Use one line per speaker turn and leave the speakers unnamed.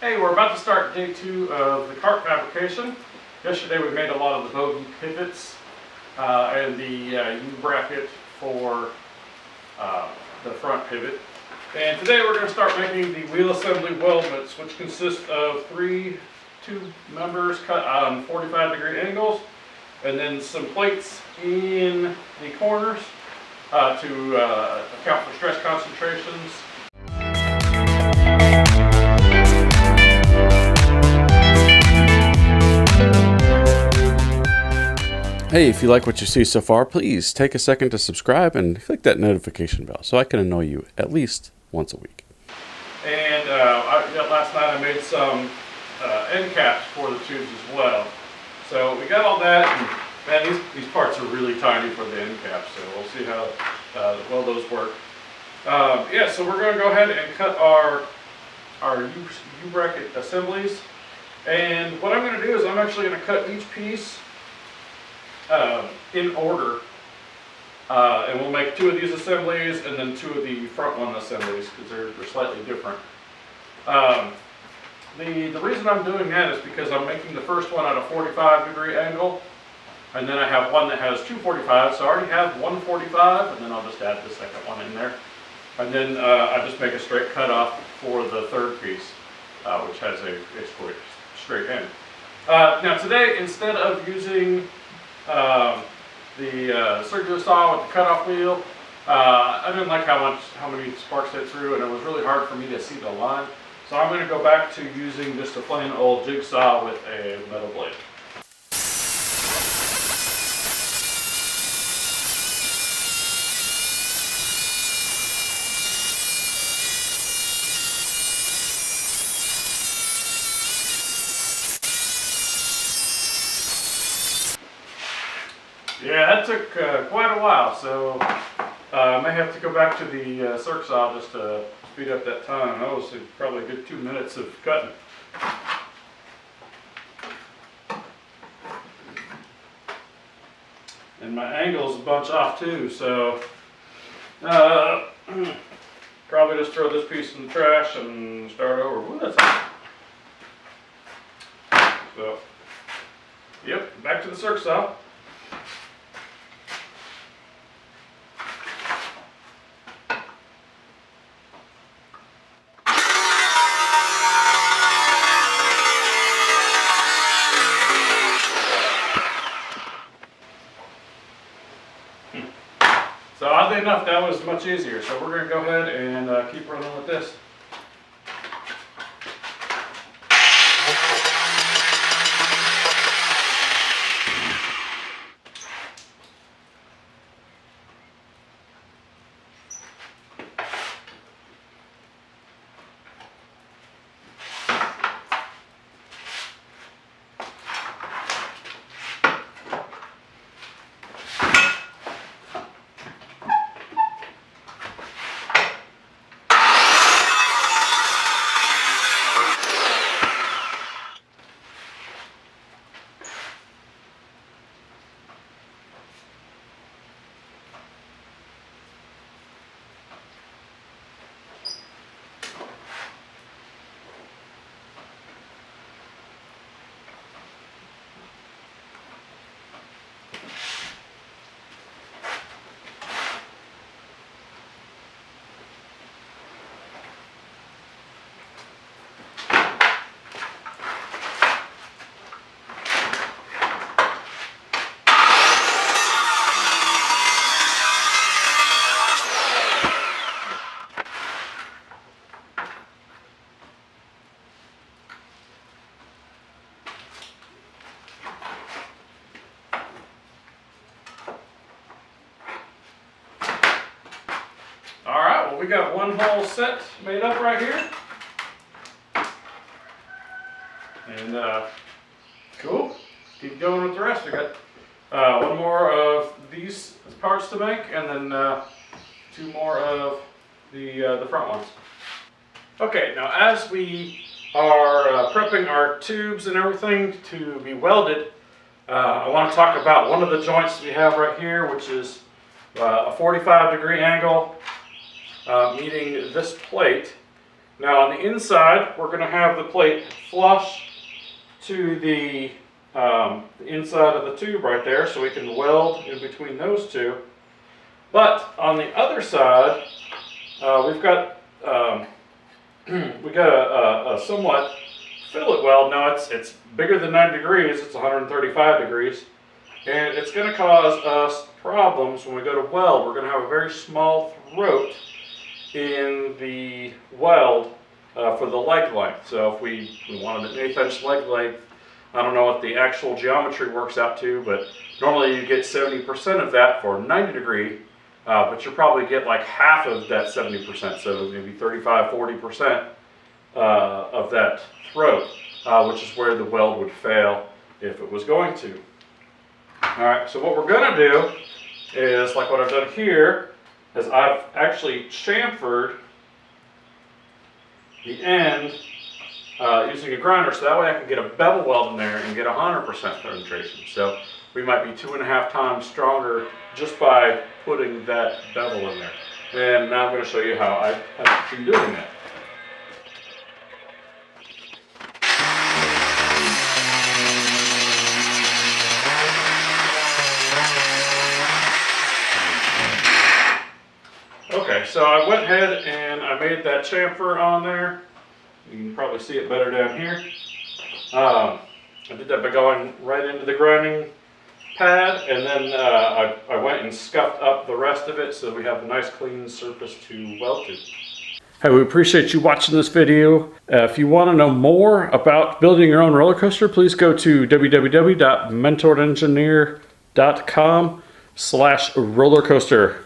Hey, we're about to start day 2 of the cart fabrication. Yesterday we made a lot of the bogey pivots and the U-bracket for the front pivot. And today we're going to start making the wheel assembly weldments, which consist of 3 tube members cut on 45-degree angles, and then some plates in the corners to account for stress concentrations.
Hey, if you like what you see so far, please take a second to subscribe and click that notification bell so I can annoy you at least once a week.
And last night I made some end caps for the tubes as well. So we got all that, and man, these parts are really tiny for the end caps, so we'll see how well those work. Yeah, so we're going to go ahead and cut our U-bracket assemblies. And what I'm going to do is I'm actually going to cut each piece in order, and we'll make 2 of these assemblies and then 2 of the front one assemblies because they're slightly different. The reason I'm doing that is because I'm making the first one at a 45-degree angle, and then I have one that has 2 45s, so I already have 1 45, and then I'll just add the second one in there. And then I just make a straight cutoff for the third piece, which has a straight end. Now today, instead of using the circular saw with the cutoff wheel, I didn't like how many sparks hit through, and it was really hard for me to see the line. So I'm going to go back to using just a plain old jigsaw with a metal blade. Yeah, that took quite a while, so I may have to go back to the circ saw just to speed up that time. That was probably a good 2 minutes of cutting. And my angle's a bunch off too, so probably just throw this piece in the trash and start over. Ooh, that's hot. So, yep, back to the circ saw. So oddly enough, that was much easier. So we're going to go ahead and keep running with this. We got one whole set made up right here. And cool. Keep going with the rest. We got one more of these parts to make, and then 2 more of the front ones. Okay, now as we are prepping our tubes and everything to be welded, I want to talk about one of the joints we have right here, which is a 45-degree angle meeting this plate. Now on the inside, we're going to have the plate flush to the inside of the tube right there, so we can weld in between those two. But on the other side, we've got a somewhat fillet weld. Now it's bigger than 90 degrees. It's 135 degrees, and it's going to cause us problems when we go to weld. We're going to have a very small throat in the weld for the leg length. So if we wanted an 1/8 inch leg length, I don't know what the actual geometry works out to, but normally you get 70% of that for 90 degree, but you'll probably get like half of that 70%, so maybe 35–40% of that throat, which is where the weld would fail if it was going to. Alright, so what we're going to do is, like what I've done here, is I've actually chamfered the end using a grinder, so that way I can get a bevel weld in there and get 100% penetration. So we might be 2.5 times stronger just by putting that bevel in there. And now I'm going to show you how I have been doing that. Okay, so I went ahead and I made that chamfer on there. You can probably see it better down here. I did that by going right into the grinding pad, and then I went and scuffed up the rest of it so we have a nice clean surface to weld to. Hey, we appreciate you watching this video. If you want to know more about building your own roller coaster, please go to www.mentoredengineer.com/rollercoaster.